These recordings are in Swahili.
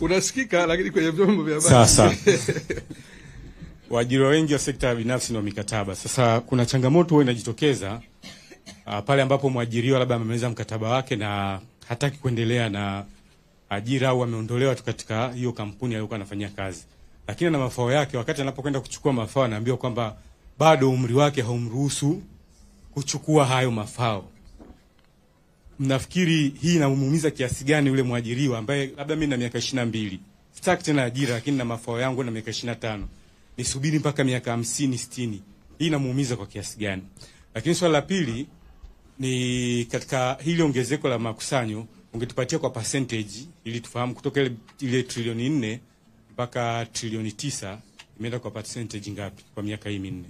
Unasikika lakini kwenye vyombo vya habari. Sasa waajiriwa wengi wa sekta binafsi na mikataba. Sasa kuna changamoto inajitokeza pale ambapo mwajiriwa labda amemaliza mkataba wake na hataki kuendelea na ajira au ameondolewa tu katika hiyo kampuni aliyokuwa anafanyia kazi. Lakini na mafao yake, wakati anapokwenda kuchukua mafao anaambiwa kwamba bado umri wake haumruhusu kuchukua hayo mafao. Mnafikiri hii inamuumiza kiasi gani yule mwajiriwa ambaye labda mimi na miaka 22, sitaki tena ajira lakini na mafao yangu na miaka 25. Nisubiri mpaka miaka 50, 60. Hii inamuumiza kwa kiasi gani? Lakini swali la pili ni katika hili ongezeko la makusanyo, ungetupatia kwa percentage ili tufahamu kutoka ile trilioni 4 mpaka trilioni 9 imeenda kwa percentage ngapi kwa miaka hii minne?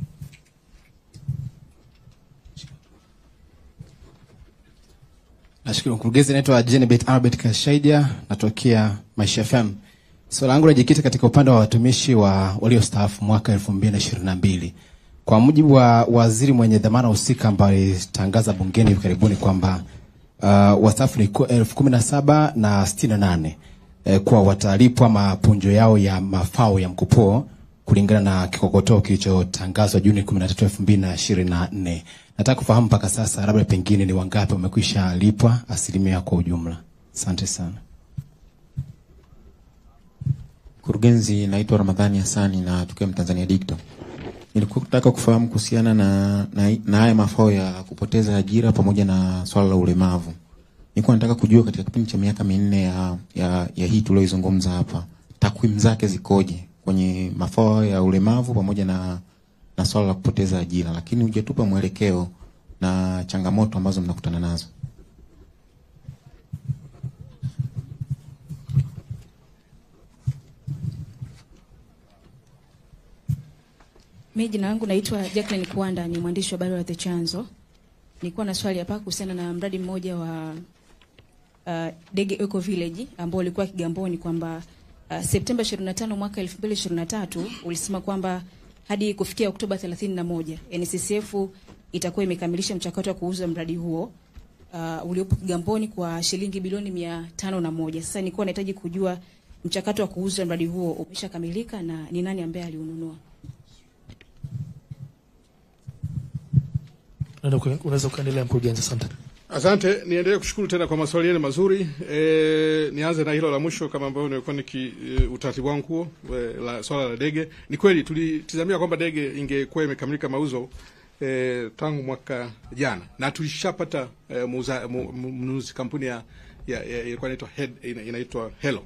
Nashukuru mkurugenzi. Naitwa Jenebet Albert Kashaidia, natokea Maisha FM. Swali langu linajikita katika upande wa watumishi waliostaafu mwaka 2022. Kwa mujibu wa waziri mwenye dhamana husika ambaye alitangaza bungeni hivi karibuni kwamba wastaafu ni 17,068 kwa watalipwa mapunjo yao ya mafao ya mkupuo kulingana na kikokotoo kilichotangazwa Juni 13, 2024. Nataka kufahamu mpaka sasa labda pengine ni wangapi wamekwisha lipwa asilimia kwa ujumla. Asante sana. Mkurugenzi, naitwa Ramadhani Hassani na tukiwa Mtanzania Digital. Nilitaka kufahamu kuhusiana na haya mafao ya kupoteza ajira pamoja na swala la ulemavu. Nilikuwa nataka kujua katika kipindi cha miaka 4 ya hii tulioizungumza hapa, takwimu zake zikoje kwenye mafao ya ulemavu pamoja na swala la kupoteza ajira, lakini hujatupa mwelekeo na changamoto ambazo mnakutana nazo. Mimi jina langu naitwa Jacqueline Kuanda, ni mwandishi wa habari wa The Chanzo. Nilikuwa na swali hapa kuhusiana na mradi mmoja wa Dege Eco Village ambao ulikuwa Kigamboni, kwamba Septemba 25 mwaka 2023 ulisema kwamba hadi kufikia Oktoba 31 NCCF itakuwa imekamilisha mchakato wa kuuza mradi huo uliopo Kigamboni kwa shilingi bilioni 501. Sasa nilikuwa nahitaji kujua mchakato wa kuuza mradi huo umeshakamilika na ni nani ambaye aliununua? Unaweza kuendelea mkurugenzi. Asante. Asante, niendelee kushukuru tena kwa maswali yenu mazuri. Nianze na hilo la mwisho kama ambavyo nilikuwa utaratibu wangu huo la swala la Dege. Ni kweli tulitazamia kwamba Dege ingekuwa imekamilika mauzo tangu mwaka jana, na tulishapata mnunuzi, kampuni ilikuwa inaitwa Hello.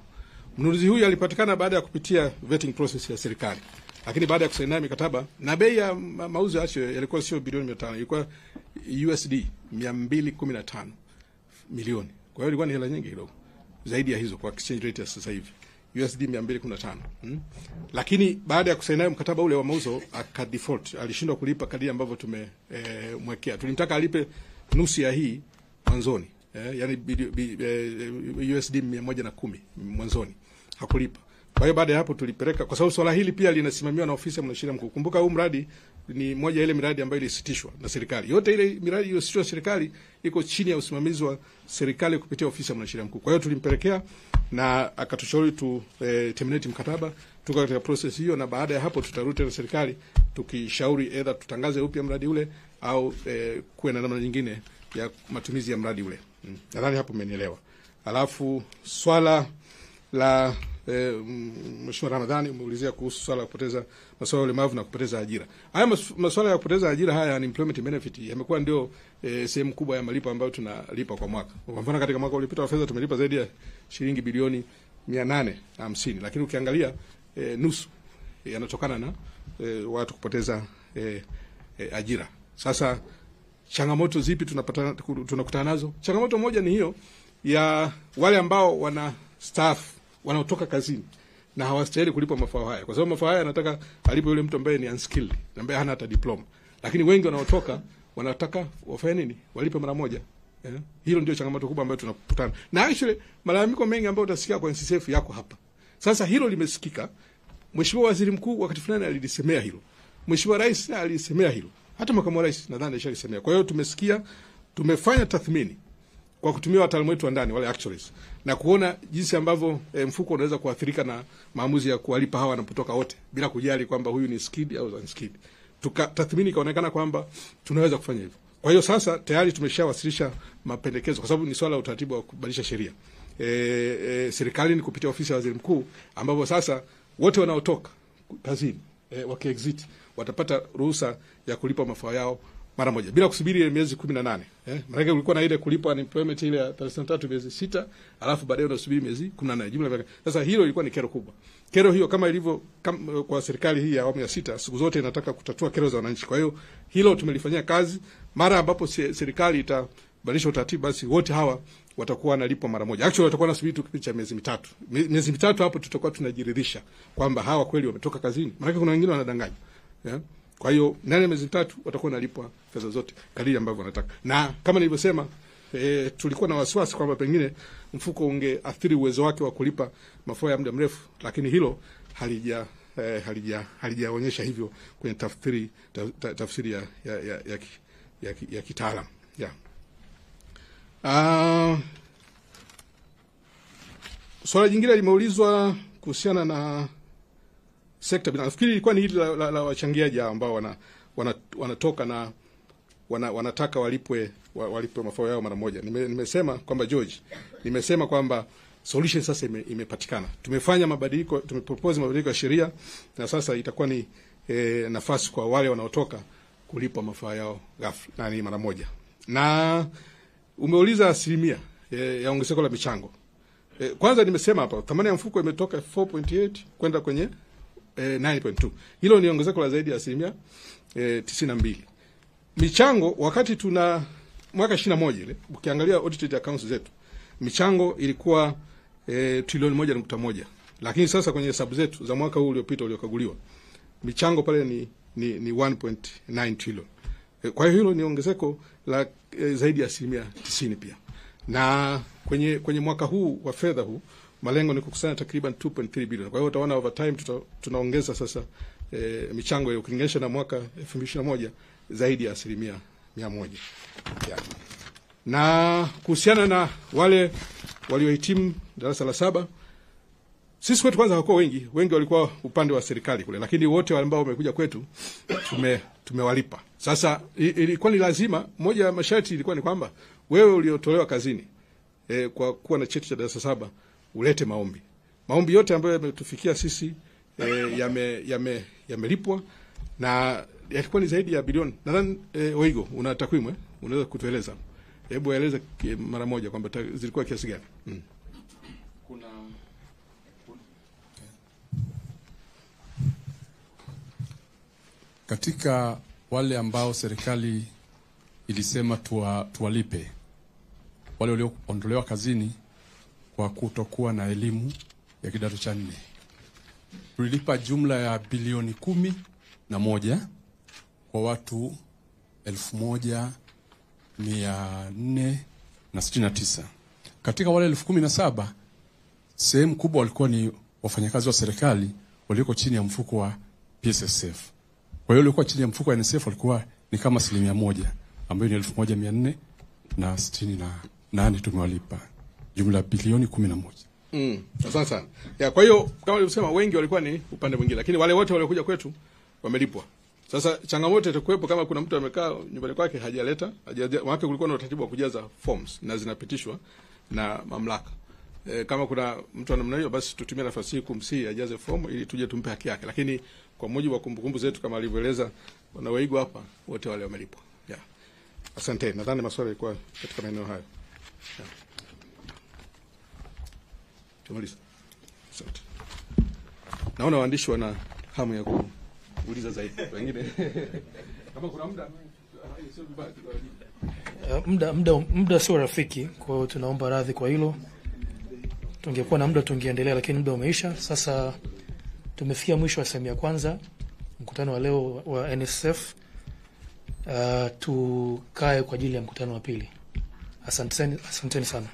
Mnunuzi huyu alipatikana baada ya kupitia vetting process ya serikali. Lakini baada ya kusaini mikataba na bei ya mauzo yake yalikuwa sio bilioni 500, ilikuwa USD 215 milioni. Kwa hiyo ilikuwa ni hela nyingi kidogo zaidi ya hizo kwa exchange rate ya sasa hivi, USD 215. Lakini baada ya kusaini mkataba ule wa mauzo akadefault, alishindwa kulipa kadri ambavyo tumemwekea. Tulimtaka alipe nusu ya hii mwanzoni, yani USD 110 mwanzoni, hakulipa. Kwa hiyo baada ya hapo tulipeleka, kwa sababu swala hili pia linasimamiwa na ofisi ya mwanasheria mkuu. Kumbuka huu mradi ni moja ile miradi ambayo ilisitishwa na serikali. Yote ile miradi iliyositishwa na serikali iko chini ya usimamizi wa serikali kupitia ofisi ya mwanasheria mkuu. Kwa hiyo tulimpelekea na akatushauri terminate mkataba. Tuko katika process hiyo, na baada ya hapo tutarudi na serikali tukishauri either tutangaze upya mradi ule au kuwe na namna nyingine ya matumizi ya mradi ule. Nadhani hapo mmenielewa. Alafu swala la Mheshimiwa Ramadhani umeulizia kuhusu swala la kupoteza masuala ya ulemavu na kupoteza ajira. Haya masuala ya kupoteza ajira haya ni employment benefit, yamekuwa ndio sehemu kubwa ya malipo ambayo tunalipa kwa mwaka. Kwa mfano katika mwaka uliopita wa fedha tumelipa zaidi ya shilingi bilioni 850, lakini ukiangalia nusu yanatokana na watu kupoteza ajira. Sasa changamoto zipi tunakutana nazo? Changamoto moja ni hiyo ya wale ambao wana staff wanaotoka kazini na hawastahili kulipwa mafao haya, kwa sababu mafao haya anataka alipe yule mtu ambaye ni unskilled, ambaye hana hata diploma. Lakini wengi wanaotoka wanataka wafanye nini? Walipe mara moja. Hilo ndio changamoto kubwa ambayo tunakutana. Na actually malalamiko mengi ambayo utasikia kwa NCCF yako hapa. Sasa hilo limesikika. Mheshimiwa Waziri Mkuu wakati fulani alilisemea hilo. Mheshimiwa Rais alisemea hilo. Hata makamu wa rais nadhani alishalisemea. Kwa hiyo tumesikia, tumefanya tathmini kwa kutumia wataalamu wetu wa ndani wale actuaries, na kuona jinsi ambavyo mfuko unaweza kuathirika na maamuzi ya kuwalipa hawa wanapotoka wote bila kujali kwamba huyu ni skilled au unskilled. Tukatathmini kaonekana kwamba tunaweza kufanya hivyo. Kwa hiyo sasa tayari tumeshawasilisha mapendekezo, kwa sababu ni swala la utaratibu wa kubadilisha sheria. Serikali ni kupitia ofisi ya waziri mkuu, ambapo sasa wote wanaotoka kazini wakiexit watapata ruhusa ya kulipa mafao yao mara moja bila kusubiri miezi 18. Maana kulikuwa na ile kulipa unemployment ile ya 33 miezi 6, alafu baadaye unasubiri miezi 18 jumla. Sasa hilo ilikuwa ni kero kubwa. Kero hiyo kama ilivyo kwa serikali hii ya awamu ya 6 siku zote inataka kutatua kero za wananchi. Kwa hiyo hilo tumelifanyia kazi. Mara ambapo serikali itabadilisha utaratibu, basi wote hawa watakuwa wanalipwa mara moja. Actually watakuwa nasubiri tu kipindi cha miezi 3. Miezi 3 hapo tutakuwa tunajiridhisha kwamba hawa kweli wametoka kazini. Maana kuna wengine wanadanganya. Kwa hiyo ndani ya miezi 3 watakuwa wanalipwa fedha zote kadiri ambavyo wanataka. Na kama nilivyosema, tulikuwa na wasiwasi kwamba pengine mfuko ungeathiri uwezo wake wa kulipa mafao ya muda mrefu, lakini hilo halijaonyesha hivyo kwenye tafsiri ya kitaalamu. Swala jingine limeulizwa kuhusiana na sekta binafsi. Nafikiri ilikuwa ni hili la wachangiaji ambao wanatoka na wanataka walipwe mafao yao mara moja. Nimesema kwamba nimesema kwamba solution sasa imepatikana. Tumefanya mabadiliko, tumepropose mabadiliko ya sheria, na sasa itakuwa ni nafasi kwa wale wanaotoka kulipwa mafao yao ghafla na mara moja. Na umeuliza asilimia ya ongezeko la michango. Kwanza nimesema hapa thamani ya mfuko imetoka 4.8 kwenda kwenye 9.2. Hilo ni ongezeko la zaidi ya asilimia 92. Michango wakati tuna mwaka 21 ile, ukiangalia audited accounts zetu, michango ilikuwa trilioni 1.1. Lakini sasa kwenye hesabu zetu za mwaka huu uliopita uliokaguliwa, michango pale ni 1.9 trillion. Kwa hiyo hilo ni ongezeko la zaidi ya asilimia 90 pia. Na kwenye mwaka huu wa fedha huu malengo ni kukusanya takriban 2.3 bilioni. Kwa hiyo utaona over time tunaongeza sasa michango ile ukilinganisha na mwaka 2021 zaidi ya asilimia 100. Na kuhusiana na wale waliohitimu darasa la 7, sisi kwetu kwanza hawakuwa wengi walikuwa upande wa serikali kule, lakini wote wale ambao wamekuja kwetu tumewalipa. Sasa ilikuwa ni lazima, moja ya masharti ilikuwa ni kwamba wewe uliotolewa kazini kwa kuwa na cheti cha darasa 7 ulete maombi. Maombi yote ambayo yametufikia sisi yamelipwa na yalikuwa ni zaidi ya bilioni. Nadhani Oigo una takwimu unaweza kutueleza. Hebu eleza mara moja kwamba zilikuwa kiasi gani? Katika wale ambao serikali ilisema tuwalipe, wale walioondolewa kazini kwa kutokuwa na elimu ya kidato cha 4, tulilipa jumla ya bilioni 11 kwa watu 1469. Katika wale 17,000 sehemu kubwa walikuwa ni wafanyakazi wa serikali walioko chini ya mfuko wa PSSF. Kwa hiyo walikuwa chini ya mfuko wa NSF walikuwa ni kama 100, ambayo ni 1468 tumewalipa jumla bilioni 11. Asante sana. Kwa hiyo kama ulivyosema wengi walikuwa ni upande mwingine, lakini wale wote waliokuja kwetu wamelipwa. Sasa changamoto itakuwepo kama kuna mtu amekaa nyumbani kwake hajaleta, maana kulikuwa na utaratibu wa kujaza forms na zinapitishwa na mamlaka. Kama kuna mtu ana namna hiyo, basi tutumie nafasi hii kumsihi ajaze form ili tuje tumpe haki yake. Lakini kwa mujibu wa kumbukumbu zetu kama alivyoeleza Bwana Weigo hapa, wote wale wamelipwa. Asante. Nadhani maswali yalikuwa katika maeneo hayo. Tumaliza. Asante. Naona waandishi wana hamu ya kuuliza zaidi. Wengine kama kuna muda sio rafiki, kwa hiyo tunaomba radhi kwa hilo. Tungekuwa na muda tungeendelea, lakini muda umeisha. Sasa tumefikia mwisho wa sehemu ya kwanza mkutano wa leo wa NSSF. Tukae kwa ajili ya mkutano wa pili. Asanteni sana.